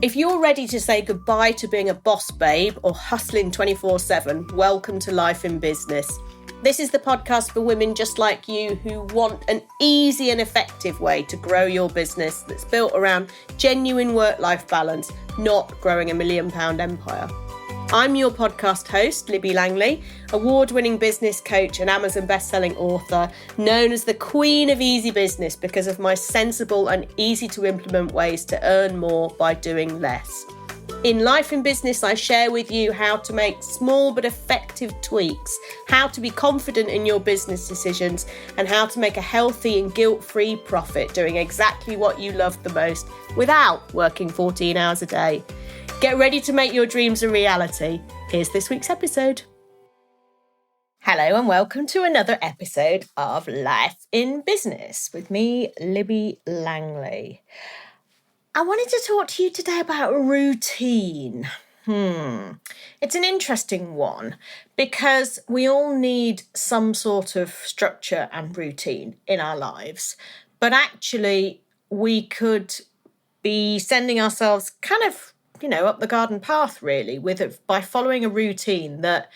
If you're ready to say goodbye to being a boss babe or hustling 24/7, welcome to Life in Business. This is the podcast for women just like you who want an easy and effective way to grow your business that's built around genuine work-life balance, not growing a £1 million empire. I'm your podcast host, Libby Langley, award-winning business coach and Amazon best-selling author, known as the Queen of Easy Business because of my sensible and easy-to-implement ways to earn more by doing less. In Life in Business, I share with you how to make small but effective tweaks, how to be confident in your business decisions, and how to make a healthy and guilt-free profit doing exactly what you love the most without working 14 hours a day. Get ready to make your dreams a reality. Here's this week's episode. Hello and welcome to another episode of Life in Business with me, Libby Langley. I wanted to talk to you today about routine. It's an interesting one because we all need some sort of structure and routine in our lives, but actually we could be sending ourselves kind of up the garden path really by following a routine that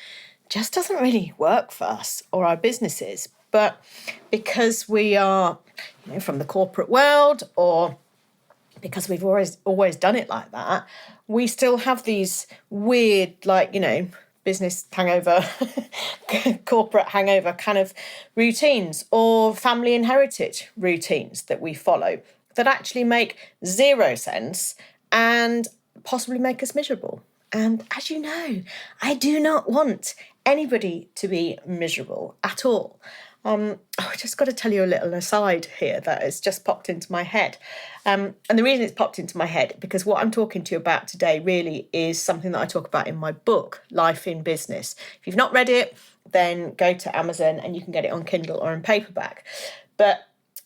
just doesn't really work for us or our businesses. But because we are from the corporate world or because we've always done it like that, we still have these weird business hangover, corporate hangover kind of routines or family inherited routines that we follow that actually make zero sense and possibly make us miserable. And as you know, I do not want anybody to be miserable at all. I just got to tell you a little aside here that has just popped into my head. And the reason it's popped into my head, because what I'm talking to you about today really is something that I talk about in my book, Life in Business. If you've not read it, then go to Amazon and you can get it on Kindle or in paperback.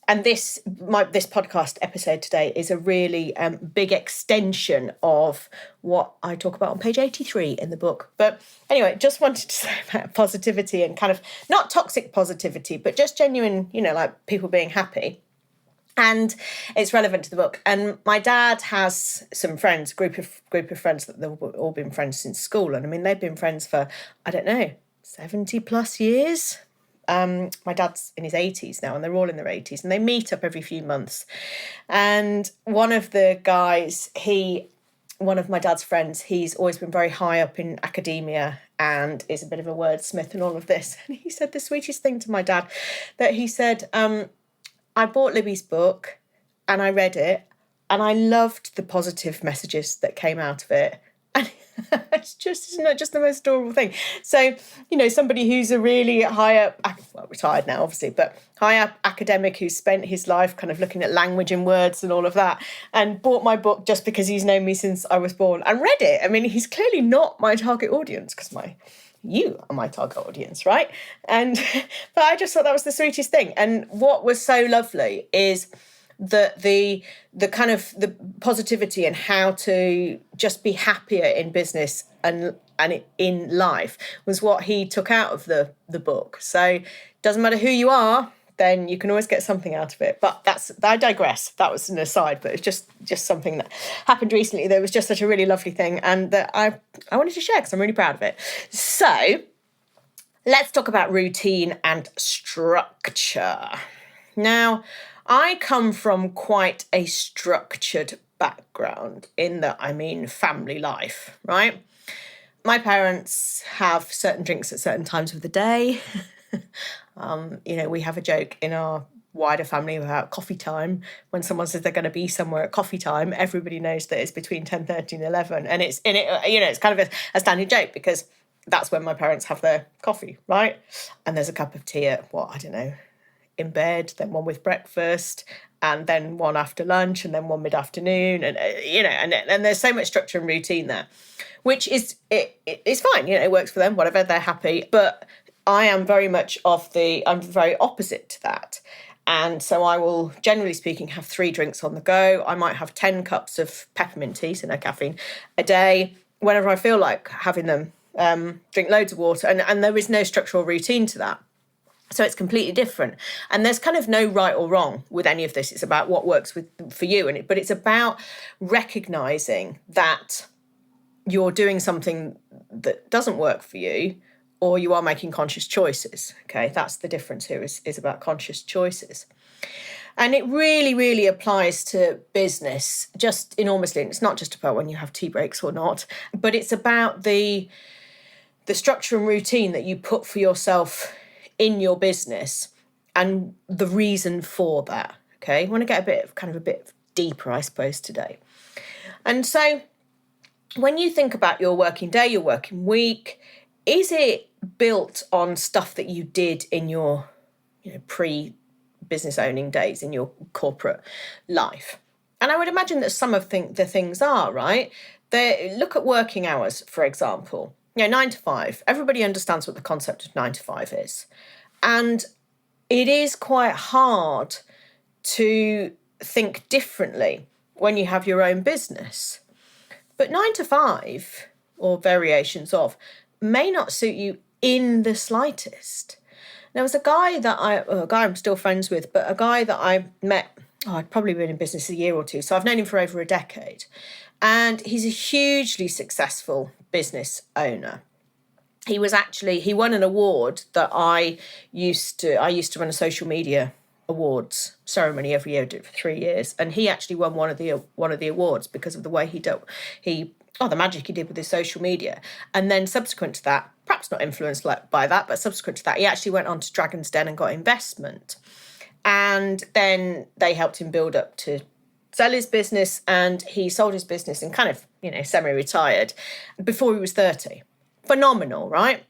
And this podcast episode today is a really big extension of what I talk about on page 83 in the book. But anyway, just wanted to say about positivity and kind of not toxic positivity, but just genuine, like people being happy. And it's relevant to the book. And my dad has some friends, group of friends that they've all been friends since school. And I mean, they've been friends for, 70 plus years. My dad's in his 80s now and they're all in their 80s and they meet up every few months. And one of the guys, one of my dad's friends, he's always been very high up in academia and is a bit of a wordsmith and all of this. And he said the sweetest thing to my dad, that he said, I bought Libby's book and I read it and I loved the positive messages that came out of it. And isn't that just the most adorable thing? So, somebody who's a really high up, well, retired now, obviously, but high up academic who's spent his life kind of looking at language and words and all of that, and bought my book just because he's known me since I was born and read it. I mean, he's clearly not my target audience because you are my target audience, right? But I just thought that was the sweetest thing. And what was so lovely is the kind of the positivity and how to just be happier in business and in life was what he took out of the book. So doesn't matter who you are, then you can always get something out of it. But I digress. That was an aside, but it's just something that happened recently that was just such a really lovely thing and that I wanted to share because I'm really proud of it. So let's talk about routine and structure. Now, I come from quite a structured background in that family life, right? My parents have certain drinks at certain times of the day. We have a joke in our wider family about coffee time. When someone says they're going to be somewhere at coffee time, everybody knows that it's between 10:30 and 11. And it's it's kind of a standing joke because that's when my parents have their coffee, right? And there's a cup of tea at in bed, then one with breakfast, and then one after lunch, and then one mid-afternoon, and and there's so much structure and routine there, which is it's fine, it works for them, whatever, they're happy. But I am very much I'm very opposite to that, and so I will, generally speaking, have 3 drinks on the go. I might have 10 cups of peppermint tea, so no caffeine, a day, whenever I feel like having them. Drink loads of water, and there is no structural routine to that. So it's completely different. And there's kind of no right or wrong with any of this. It's about what works for you. But it's about recognizing that you're doing something that doesn't work for you, or you are making conscious choices. Okay, that's the difference here, is about conscious choices. And it really, really applies to business just enormously. And it's not just about when you have tea breaks or not, but it's about the structure and routine that you put for yourself in your business and the reason for that. Okay, I want to get a bit deeper, I suppose, today. And so when you think about your working day, your working week, is it built on stuff that you did in your pre-business owning days, in your corporate life? And I would imagine that some of the things are, right? Look at working hours, for example. 9 to 5. Everybody understands what the concept of 9 to 5 is. And it is quite hard to think differently when you have your own business. But 9 to 5, or variations of, may not suit you in the slightest. There was a guy I'm still friends with, but a guy that I met, I'd probably been in business a year or two, so I've known him for over a decade. And he's a hugely successful business owner. He won an award that I used to run a social media awards ceremony every year. I did it for 3 years, and he actually won one of the awards because of the way the magic he did with his social media. And then subsequent to that, perhaps not influenced by that, but subsequent to that, he actually went on to Dragon's Den and got investment. And then they helped him build up to sell his business, and he sold his business and kind of, semi-retired before he was 30. Phenomenal, right?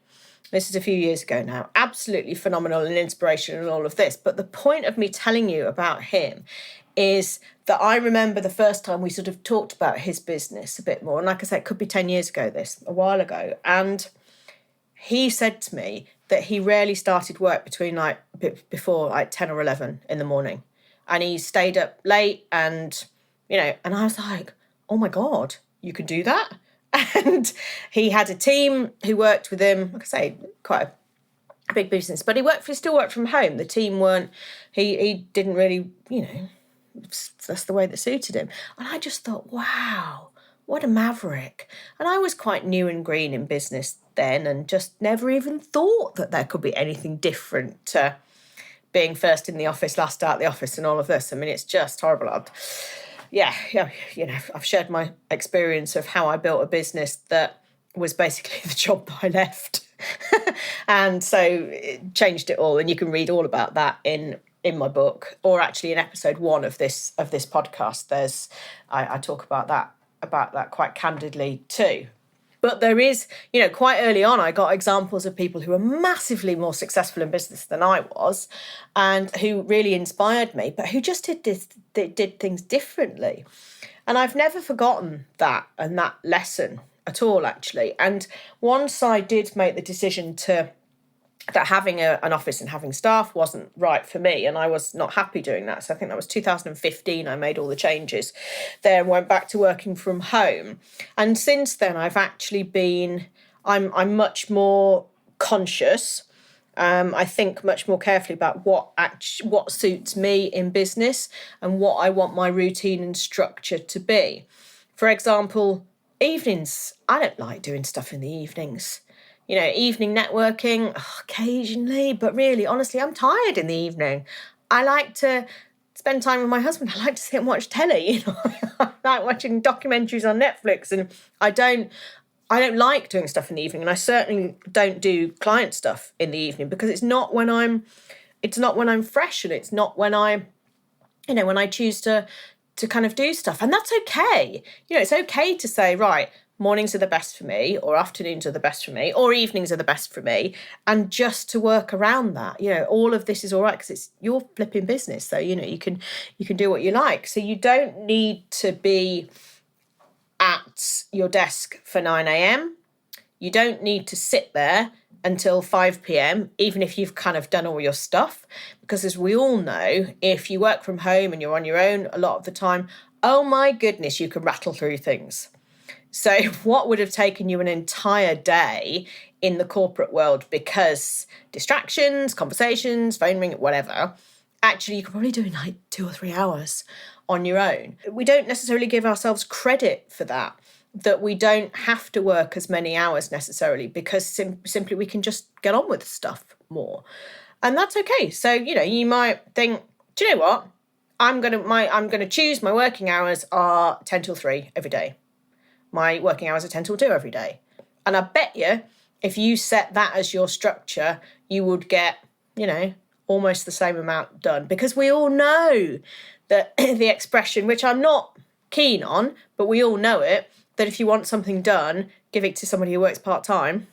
This is a few years ago now. Absolutely phenomenal and inspirational and all of this. But the point of me telling you about him is that I remember the first time we sort of talked about his business a bit more. And like I said, it could be 10 years ago, a while ago. And he said to me that he rarely started work before 10 or 11 in the morning. And he stayed up late and I was like, oh my God, you can do that? And he had a team who worked with him, like I say, quite a big business, but he still worked from home. The team he didn't really, that's the way that suited him. And I just thought, wow, what a maverick. And I was quite new and green in business then and just never even thought that there could be anything different to being first in the office, last out the office and all of this. I mean, it's just horrible. I've shared my experience of how I built a business that was basically the job that I left. And so it changed it all. And you can read all about that in my book, or actually in episode 1 of this podcast. I talk about that quite candidly too. But there is, quite early on, I got examples of people who were massively more successful in business than I was and who really inspired me, but who just did things differently. And I've never forgotten that and that lesson at all, actually. And once I did make the decision that having an office and having staff wasn't right for me, and I was not happy doing that. So I think that was 2015. I made all the changes there and went back to working from home. And since then, I've actually I'm much more conscious. I think much more carefully about what suits me in business and what I want my routine and structure to be. For example, evenings. I don't like doing stuff in the evenings. Evening networking, occasionally, but really, honestly, I'm tired in the evening. I like to spend time with my husband. I like to sit and watch telly, I like watching documentaries on Netflix, and I don't like doing stuff in the evening, and I certainly don't do client stuff in the evening because it's not when I'm fresh, and it's not when when I choose to kind of do stuff. And that's okay. It's okay to say, right, mornings are the best for me, or afternoons are the best for me, or evenings are the best for me, and just to work around that. All of this is all right because it's your flipping business, so you can do what you like. So you don't need to be at your desk for 9 a.m. You don't need to sit there until 5 p.m, even if you've kind of done all your stuff, because as we all know, if you work from home and you're on your own a lot of the time, oh my goodness, you can rattle through things. So what would have taken you an entire day in the corporate world because distractions, conversations, phone ring, whatever, actually you could probably do in like 2 or 3 hours on your own. We don't necessarily give ourselves credit for that we don't have to work as many hours necessarily because simply we can just get on with stuff more. And that's okay. So, you might think, do you know what? I'm gonna choose my working hours are 10 till 3 every day. My working hours are 10 till 2 every day. And I bet you, if you set that as your structure, you would get, almost the same amount done. Because we all know that the expression, which I'm not keen on, but we all know it, that if you want something done, give it to somebody who works part-time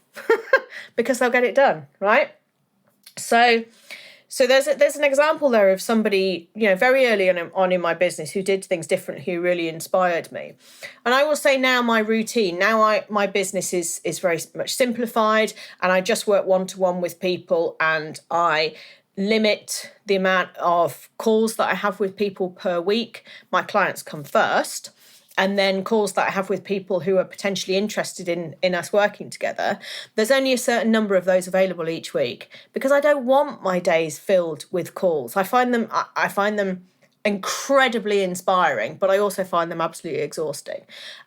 because they'll get it done, right? So there's an example there of somebody, very early on in my business who did things different, who really inspired me. And I will say now my routine, my business is very much simplified, and I just work one-to-one with people, and I limit the amount of calls that I have with people per week. My clients come first. And then calls that I have with people who are potentially interested in us working together, there's only a certain number of those available each week because I don't want my days filled with calls. I find them incredibly inspiring, but I also find them absolutely exhausting.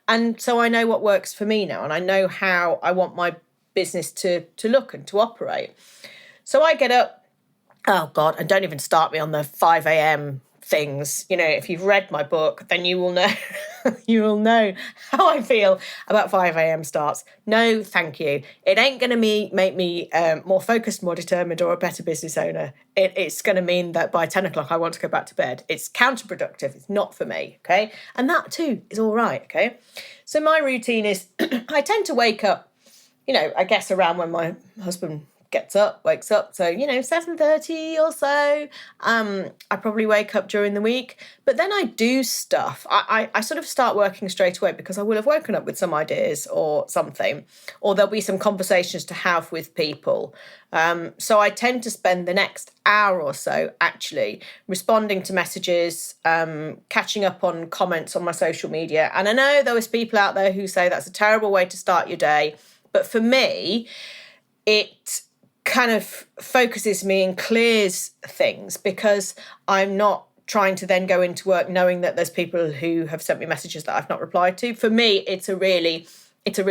And so I know what works for me now, and I know how I want my business to look and to operate. So I get up, oh God, and don't even start me on the 5 a.m. things. If you've read my book, then you will know how I feel about 5 a.m. starts. No, thank you. It ain't going to make me more focused, more determined, or a better business owner. It's going to mean that by 10 o'clock I want to go back to bed. It's counterproductive. It's not for me, okay? And that too is all right, okay? So my routine is I tend to wake up, I guess around when my husband wakes up. So, 7:30 or so. I probably wake up during the week, but then I do stuff. I sort of start working straight away because I will have woken up with some ideas or something, or there'll be some conversations to have with people. So I tend to spend the next hour or so actually responding to messages, catching up on comments on my social media. And I know there was people out there who say that's a terrible way to start your day, but for me, it kind of focuses me and clears things because I'm not trying to then go into work knowing that there's people who have sent me messages that I've not replied to. For me, it's a really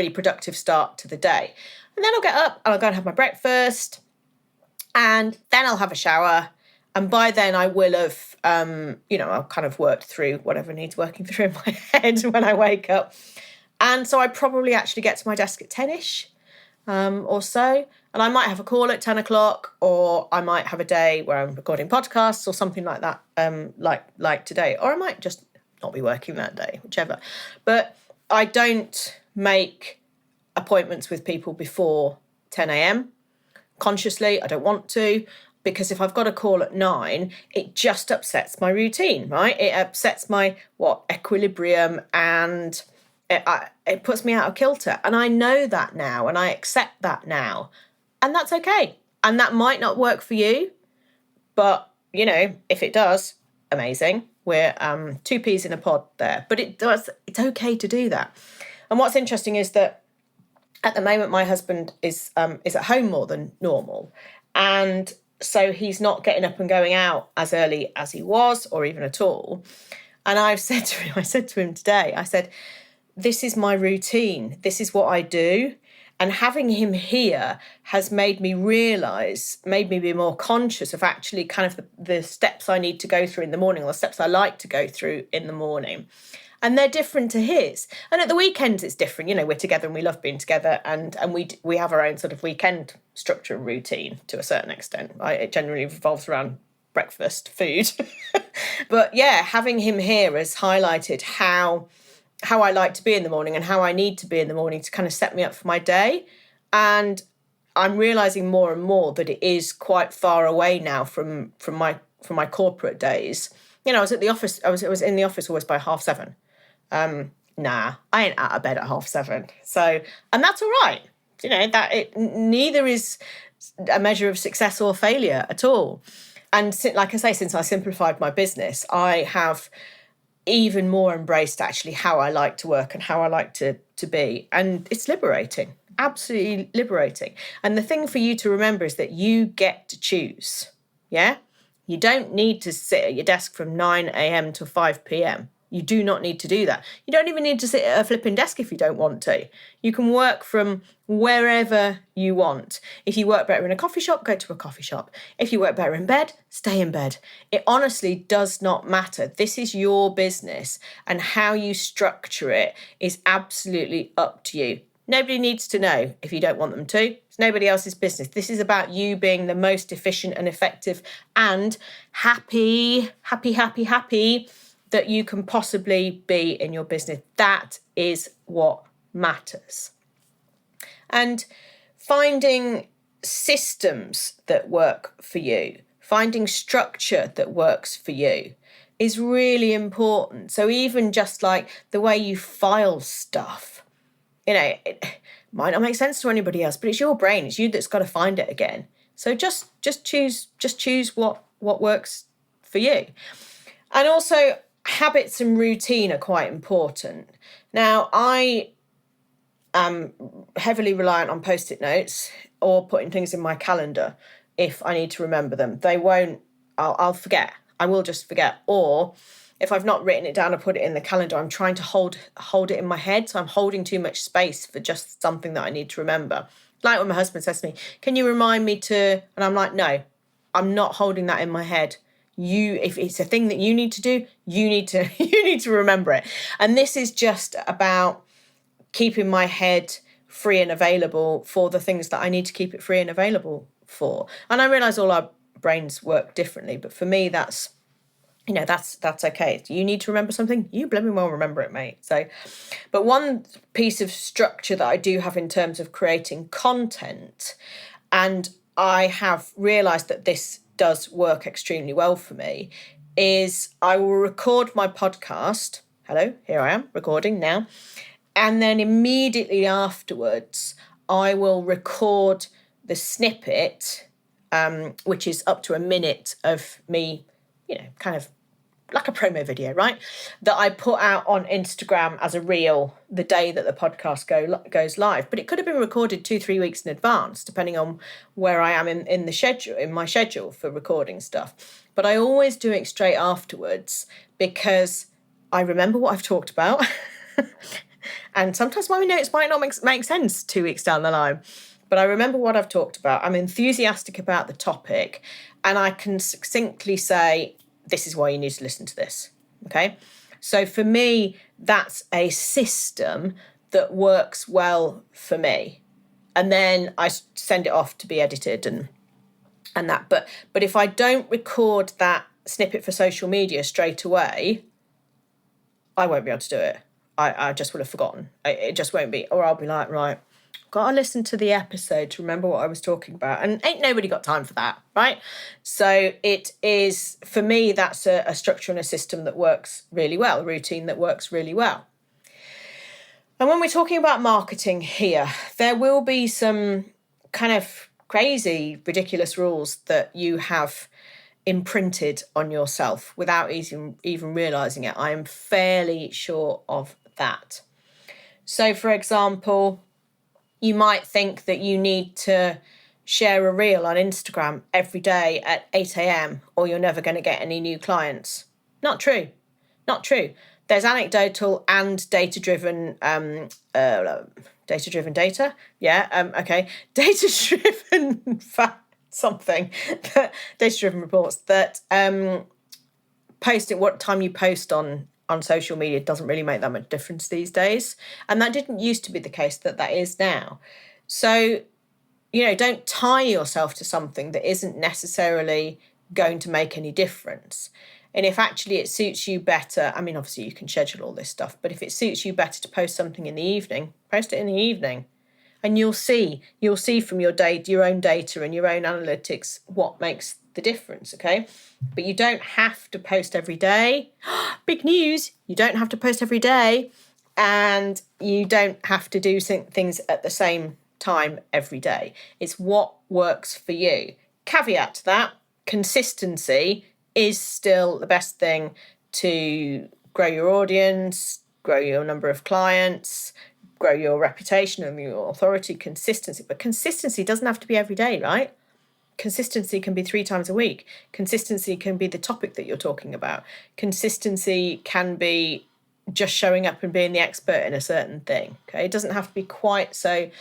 productive start to the day. And then I'll get up and I'll go and have my breakfast, and then I'll have a shower. And by then I will have, I'll kind of worked through whatever needs working through in my head when I wake up. And so I probably actually get to my desk at 10ish or so. And I might have a call at 10 o'clock, or I might have a day where I'm recording podcasts or something like that, like today. Or I might just not be working that day, whichever. But I don't make appointments with people before 10 a.m. consciously. I don't want to, because if I've got a call at 9, it just upsets my routine, right? It upsets my equilibrium, and it puts me out of kilter. And I know that now, and I accept that now. And that's okay. And that might not work for you, but, if it does, amazing. We're 2 peas in a pod there. But it's okay to do that. And what's interesting is that at the moment, my husband is at home more than normal. And so he's not getting up and going out as early as he was, or even at all. And I said to him today, I said, this is my routine. This is what I do. And having him here has made me be more conscious of actually kind of the steps I need to go through in the morning, or the steps I like to go through in the morning. And they're different to his. And at the weekends, it's different. We're together and we love being together, and we have our own sort of weekend structure and routine to a certain extent. Right? It generally revolves around breakfast, food. But yeah, having him here has highlighted how I like to be in the morning and how I need to be in the morning to kind of set me up for my day. And I'm realising more and more that it is quite far away now from my corporate days. I was at the office. I was in the office always by 7:30. I ain't out of bed at 7:30. So, and that's all right. Neither is a measure of success or failure at all. And like I say, since I simplified my business, I have even more embraced actually how I like to work and how I like to be. And it's liberating, absolutely liberating. And the thing for you to remember is that you get to choose. Yeah. You don't need to sit at your desk from 9 a.m. to 5 p.m. You do not need to do that. You don't even need to sit at a flipping desk if you don't want to. You can work from wherever you want. If you work better in a coffee shop, go to a coffee shop. If you work better in bed, stay in bed. It honestly does not matter. This is your business, and how you structure it is absolutely up to you. Nobody needs to know if you don't want them to. It's nobody else's business. This is about you being the most efficient and effective and happy that you can possibly be in your business. That is what matters. And finding systems that work for you, finding structure that works for you is really important. So even just like the way you file stuff, it might not make sense to anybody else, but it's your brain. It's you that's got to find it again. So just choose what works for you. And also habits and routine are quite important. Now, I am heavily reliant on post-it notes or putting things in my calendar if I need to remember them. I'll forget. I will just forget. Or if I've not written it down or put it in the calendar, I'm trying to hold it in my head. So I'm holding too much space for just something that I need to remember. Like when my husband says to me, can you remind me to, and I'm like, no, I'm not holding that in my head. If it's a thing that you need to do, you need to remember it. And this is just about keeping my head free and available for the things that I need to keep it free and available for. And I realise all our brains work differently, but for me, that's okay. You need to remember something, you blooming well remember it, mate. So, but one piece of structure that I do have in terms of creating content, and I have realised that this does work extremely well for me, is I will record my podcast. Hello, here I am recording now. And then immediately afterwards, I will record the snippet, which is up to a minute of me, kind of like a promo video, right? That I put out on Instagram as a reel the day that the podcast goes live. But it could have been recorded 2-3 weeks in advance, depending on where I am in my schedule for recording stuff. But I always do it straight afterwards because I remember what I've talked about. And sometimes my notes might not make sense 2 weeks down the line. But I remember what I've talked about. I'm enthusiastic about the topic, and I can succinctly say, this is why you need to listen to this. Okay. So for me, that's a system that works well for me. And then I send it off to be edited and that. But if I don't record that snippet for social media straight away, I won't be able to do it. I just will have forgotten. It just won't be. Or I'll be like, right, got to listen to the episode to remember what I was talking about. And ain't nobody got time for that, right? So it is, for me, that's a structure and a system that works really well, a routine that works really well. And when we're talking about marketing here, there will be some kind of crazy, ridiculous rules that you have imprinted on yourself without even realising it. I am fairly sure of that. So, for example, you might think that you need to share a reel on Instagram every day at 8 a.m. or you're never going to get any new clients. Not true. Not true. There's anecdotal and data-driven data. Yeah. Okay. Data-driven data-driven reports that posting what time you post on social media doesn't really make that much difference these days. And that didn't used to be the case, that is now. So, don't tie yourself to something that isn't necessarily going to make any difference. And if actually it suits you better, I mean, obviously you can schedule all this stuff, but if it suits you better to post something in the evening, post it in the evening. And you'll see from your own data and your own analytics what makes the difference, okay? But you don't have to post every day. Big news, you don't have to post every day, and you don't have to do things at the same time every day. It's what works for you. Caveat to that, consistency is still the best thing to grow your audience, grow your number of clients, grow your reputation and your authority, consistency. But consistency doesn't have to be every day, right? Consistency can be 3 times a week. Consistency can be the topic that you're talking about. Consistency can be just showing up and being the expert in a certain thing. Okay, it doesn't have to be quite so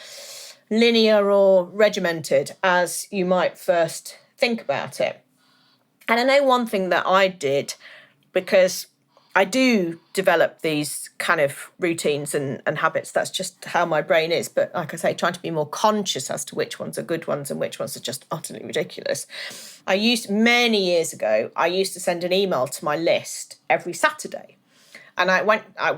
linear or regimented as you might first think about it. And I know one thing that I did, because I do develop these kind of routines and habits. That's just how my brain is. But like I say, trying to be more conscious as to which ones are good ones and which ones are just utterly ridiculous. Many years ago, I used to send an email to my list every Saturday. And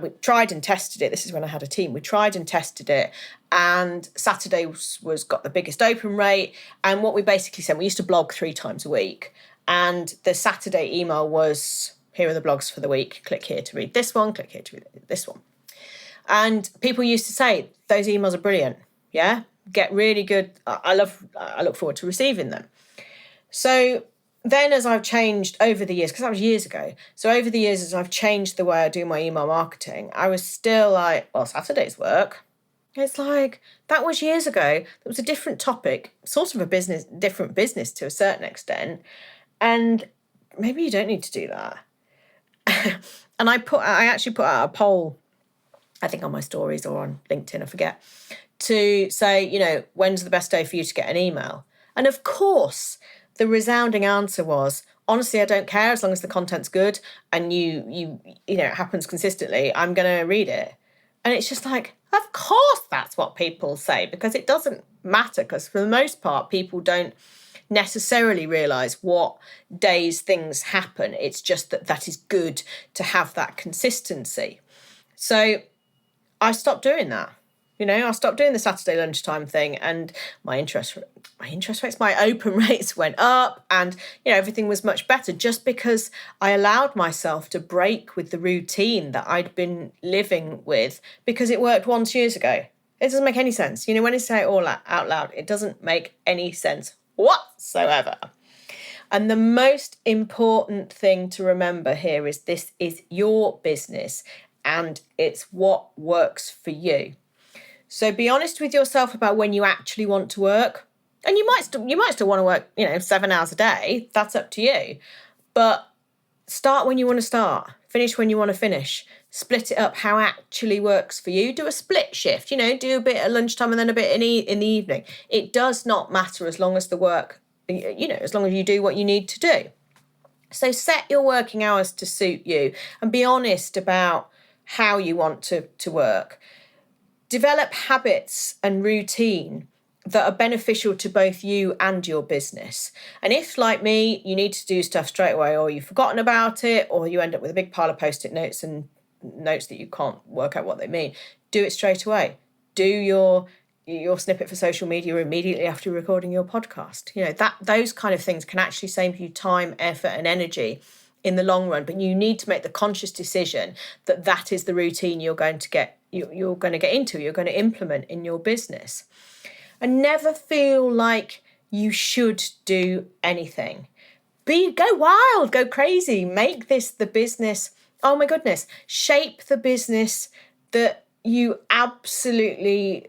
we tried and tested it. This is when I had a team. We tried and tested it. And Saturday was got the biggest open rate. And what we basically said, we used to blog 3 times a week. And the Saturday email was, here are the blogs for the week. Click here to read this one. Click here to read this one. And people used to say, those emails are brilliant. Yeah, get really good. I look forward to receiving them. So then as I've changed over the years, because that was years ago. So over the years, as I've changed the way I do my email marketing, I was still like, well, Saturdays work. It's like, that was years ago. It was a different topic, sort of different business to a certain extent. And maybe you don't need to do that. And I actually put out a poll, I think on my stories or on LinkedIn, I forget, to say, when's the best day for you to get an email? And of course, the resounding answer was, honestly, I don't care as long as the content's good and it happens consistently, I'm going to read it. And it's just like, of course that's what people say, because it doesn't matter, because for the most part, people don't necessarily realise what days things happen. It's just that is good to have that consistency. So I stopped doing that. I stopped doing the Saturday lunchtime thing, and my interest rates, my open rates went up, and everything was much better, just because I allowed myself to break with the routine that I'd been living with, because it worked once years ago. It doesn't make any sense. When I say it all out loud, it doesn't make any sense whatsoever. And the most important thing to remember here is this is your business and it's what works for you. So be honest with yourself about when you actually want to work. And you might still want to work, 7 hours a day. That's up to you. But start when you want to start. Finish when you want to finish. Split it up how actually works for you. Do a split shift, do a bit at lunchtime and then a bit in the evening. It does not matter as long as the work, as long as you do what you need to do. So set your working hours to suit you and be honest about how you want to work. Develop habits and routine that are beneficial to both you and your business. And if, like me, you need to do stuff straight away, or you've forgotten about it, or you end up with a big pile of Post-it notes and notes that you can't work out what they mean, do it straight away. Do your snippet for social media immediately after recording your podcast. Those kind of things can actually save you time, effort, and energy in the long run. But you need to make the conscious decision that is the routine you're going to get into, you're going to implement in your business. And never feel like you should do anything. Go wild, go crazy, make this the business. Oh my goodness, shape the business that you absolutely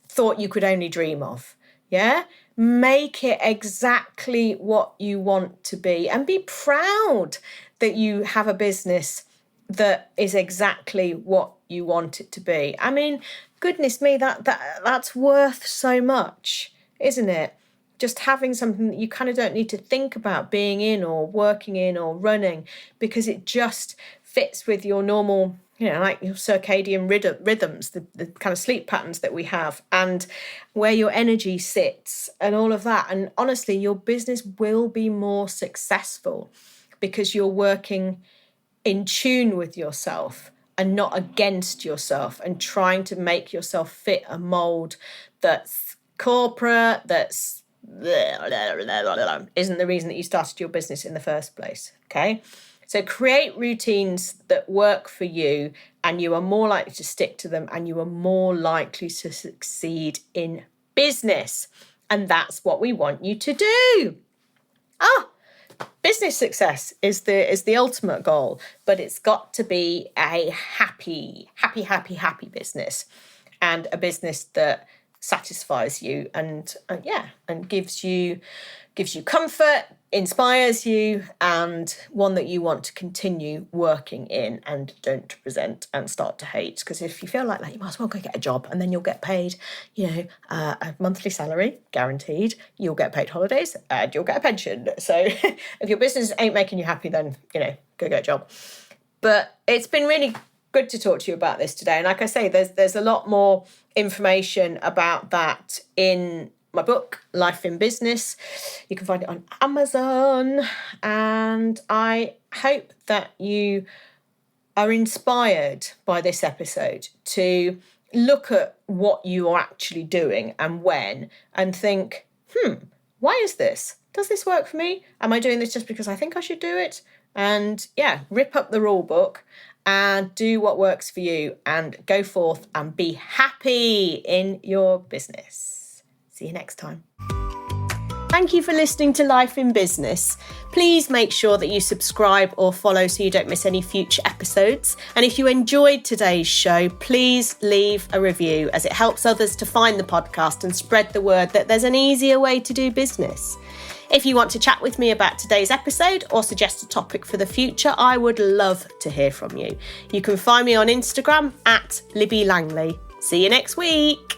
thought you could only dream of. Yeah? Make it exactly what you want to be, and be proud that you have a business that is exactly what you want it to be. I mean, goodness me, that's worth so much, isn't it? Just having something that you kind of don't need to think about being in or working in or running, because it just fits with your normal, like your circadian rhythms, the kind of sleep patterns that we have, and where your energy sits and all of that. And honestly, your business will be more successful because you're working in tune with yourself and not against yourself, and trying to make yourself fit a mold that's corporate, that's isn't the reason that you started your business in the first place. Okay, so create routines that work for you, and you are more likely to stick to them, and you are more likely to succeed in business. And that's what we want you to do. business success is the ultimate goal, but it's got to be a happy business, and a business that satisfies you and gives you comfort, inspires you, and one that you want to continue working in and don't resent and start to hate. Because if you feel like that, you might as well go get a job, and then you'll get paid, a monthly salary, guaranteed. You'll get paid holidays and you'll get a pension. So if your business ain't making you happy, then, go get a job. But it's been really good to talk to you about this today. And like I say, there's a lot more information about that in my book, Life in Business. You can find it on Amazon. And I hope that you are inspired by this episode to look at what you are actually doing and when, and think, why is this? Does this work for me? Am I doing this just because I think I should do it? And rip up the rule book and do what works for you, and go forth and be happy in your business. See you next time. Thank you for listening to Life in Business. Please make sure that you subscribe or follow so you don't miss any future episodes. And if you enjoyed today's show, please leave a review, as it helps others to find the podcast and spread the word that there's an easier way to do business. If you want to chat with me about today's episode or suggest a topic for the future, I would love to hear from you. You can find me on Instagram @Libby Langley. See you next week.